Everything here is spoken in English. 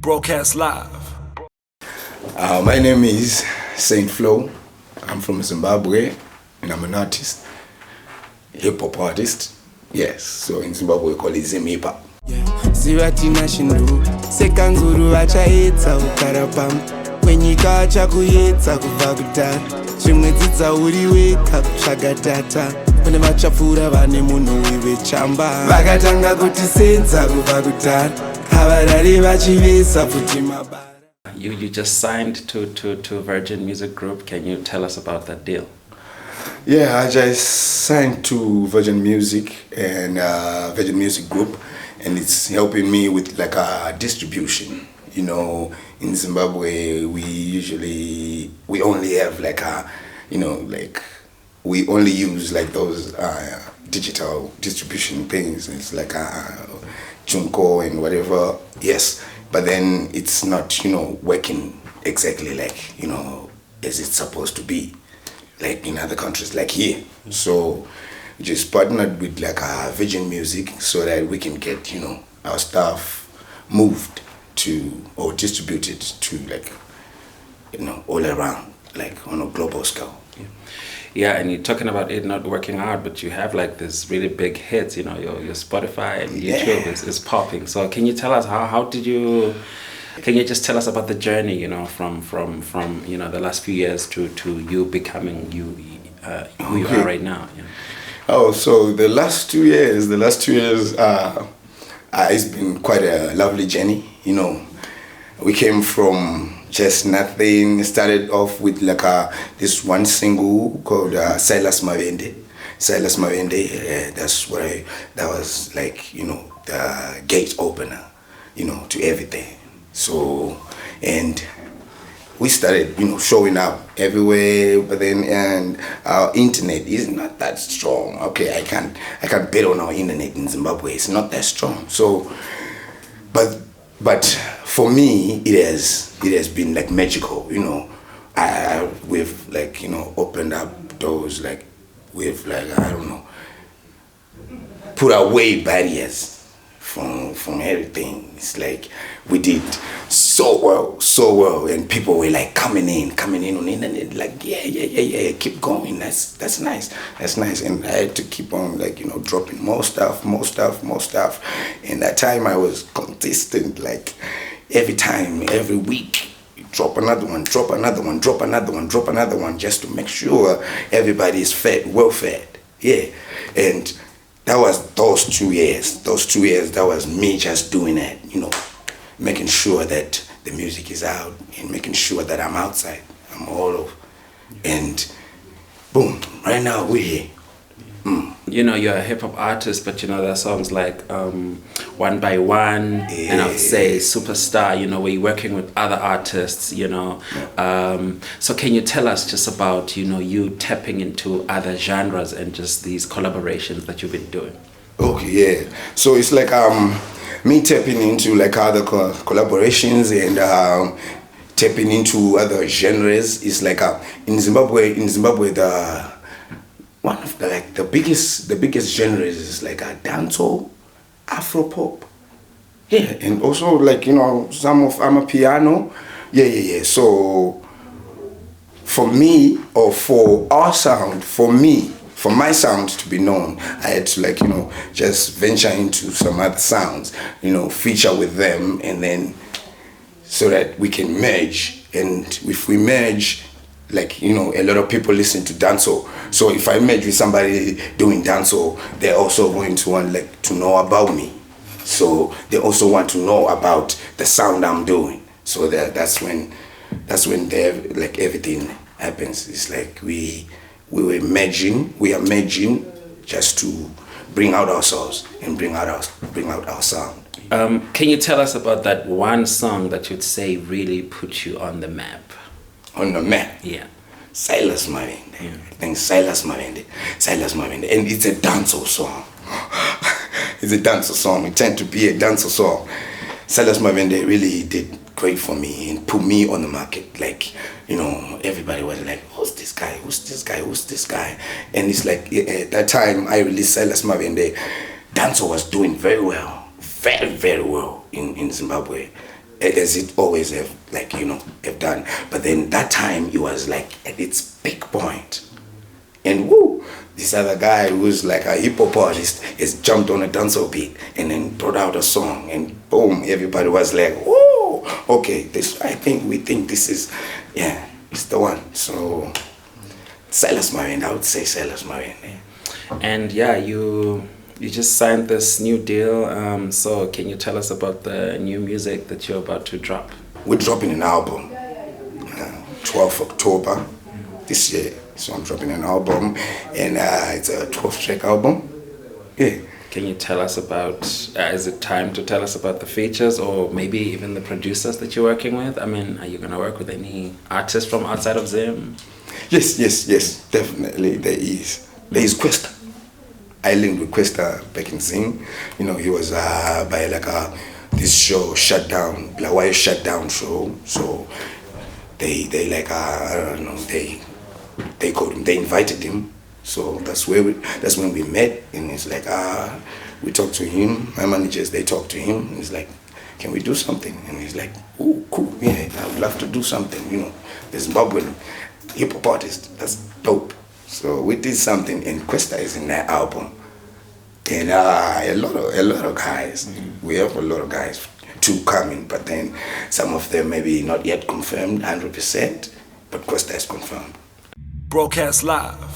Broadcast live. My name is SaintFloew. I'm from Zimbabwe and I'm an artist, hip-hop artist. Yes, so in Zimbabwe we call it Zim Hip-Hop. Sivatina shindu sekanzuru vachaedza ukarapam kwenyika achakuedza kubva kudhara chimwedzi dzauri weka kutsvaga data kune vachapfuura vane munhu wevechamba vakatanga kutisenza kubva kudhara havarari vachivesa futi mabara. You just signed to Virgin Music Group. Can you tell us about that deal? Yeah, I just signed to Virgin Music and Virgin Music Group, and it's helping me with like a distribution. You know, in Zimbabwe we only have like a, you know, like we only use like those digital distribution things. It's like a Junko and whatever. Yes, but then it's not, you know, working exactly like, you know, as it's supposed to be, like in other countries, like here. So we just partnered with like a Virgin Music so that we can get, you know, our stuff moved to or distributed to like, you know, all around, like on a global scale. Yeah, and you're talking about it not working out, but you have like this really big hits, you know, your Spotify and YouTube is popping. So can you tell us how did you, can you just tell us about the journey, you know, from you know, the last few years to you becoming who you are right now? Yeah. Oh, so the last 2 years, it's been quite a lovely journey, you know. We came from just nothing, started off with like this one single called Silas Mavende. Silas Mavende, that was like, you know, the gate opener, you know, to everything. So, and we started, you know, showing up everywhere, but then and our internet is not that strong. Okay, I can't bet on our internet in Zimbabwe. It's not that strong. So, but for me, it has been like magical. You know, we've like, you know, opened up doors, like we've like, I don't know, put away barriers from everything. It's like we did so well, and people were like coming in on the internet, like yeah, keep going. That's nice. And I had to keep on, like, you know, dropping more stuff. And that time I was consistent, like every week, drop another one, just to make sure everybody is well fed. Yeah, and that was those 2 years. That was me just doing it, you know, making sure that the music is out and making sure that I'm outside. I'm all over. And boom, right now we're here. You know, you're a hip-hop artist, but you know, there are songs like One by One, and I would say Superstar, you know, where you're working with other artists, you know. So can you tell us just about, you know, you tapping into other genres and just these collaborations that you've been doing? Okay, yeah. So it's like me tapping into like other collaborations and tapping into other genres. Is like in Zimbabwe one of the like the biggest genres is like a dancehall, Afropop. Yeah, and also like, you know, some of Amapiano. Yeah. So for me, or for our sound, for my sound to be known, I had to, like, you know, just venture into some other sounds, you know, feature with them, and then so that we can merge. And if we merge, like, you know, a lot of people listen to dancehall. So if I merge with somebody doing dancehall, they're also going to want, like, to know about me. So they also want to know about the sound I'm doing. So that's when like everything happens. It's like we are merging just to bring out ourselves and bring out our sound. Can you tell us about that one song that you'd say really put you on the map? On the map? Yeah. Silas Mavende. Yeah. I think Silas Mavende. And it's a dancehall song. It's a dancehall song. It tends to be a dancehall song. Silas Mavende really did great for me and put me on the market. Like, you know, everybody was like, who's this guy? And it's like, at that time I released Silas Mavende, dancehall was doing very well in Zimbabwe. as it always have done. But then that time it was like at its peak point. And woo, this other guy who's like a hip-hop artist has jumped on a dancehall beat and then brought out a song, and boom, everybody was like, whoa, okay, we think this is, it's the one. So Silas Mavende, I would say Silas Mavende. And you just signed this new deal. So can you tell us about the new music that you're about to drop? We're dropping an album, 12th October this year. So I'm dropping an album, and it's a 12-track album. Yeah. Can you tell us about, is it time to tell us about the features or maybe even the producers that you're working with? I mean, are you going to work with any artists from outside of Zim? Yes, definitely there is. There is Questa. I linked with Questa back in Zim. You know, he was by like this show shut down, Black Wire shut down show. So they like I don't know, they called him, they invited him. So that's when we met, and it's like we talked to him, my managers, they talked to him, and he's like, can we do something? And he's like, oh, cool, yeah, I would love to do something, you know, the Zimbabwean hip-hop artist, that's dope. So we did something, and Questa is in that album. And a lot of guys, we have a lot of guys to come in, but then some of them maybe not yet confirmed 100%, but Questa is confirmed. Broadcast live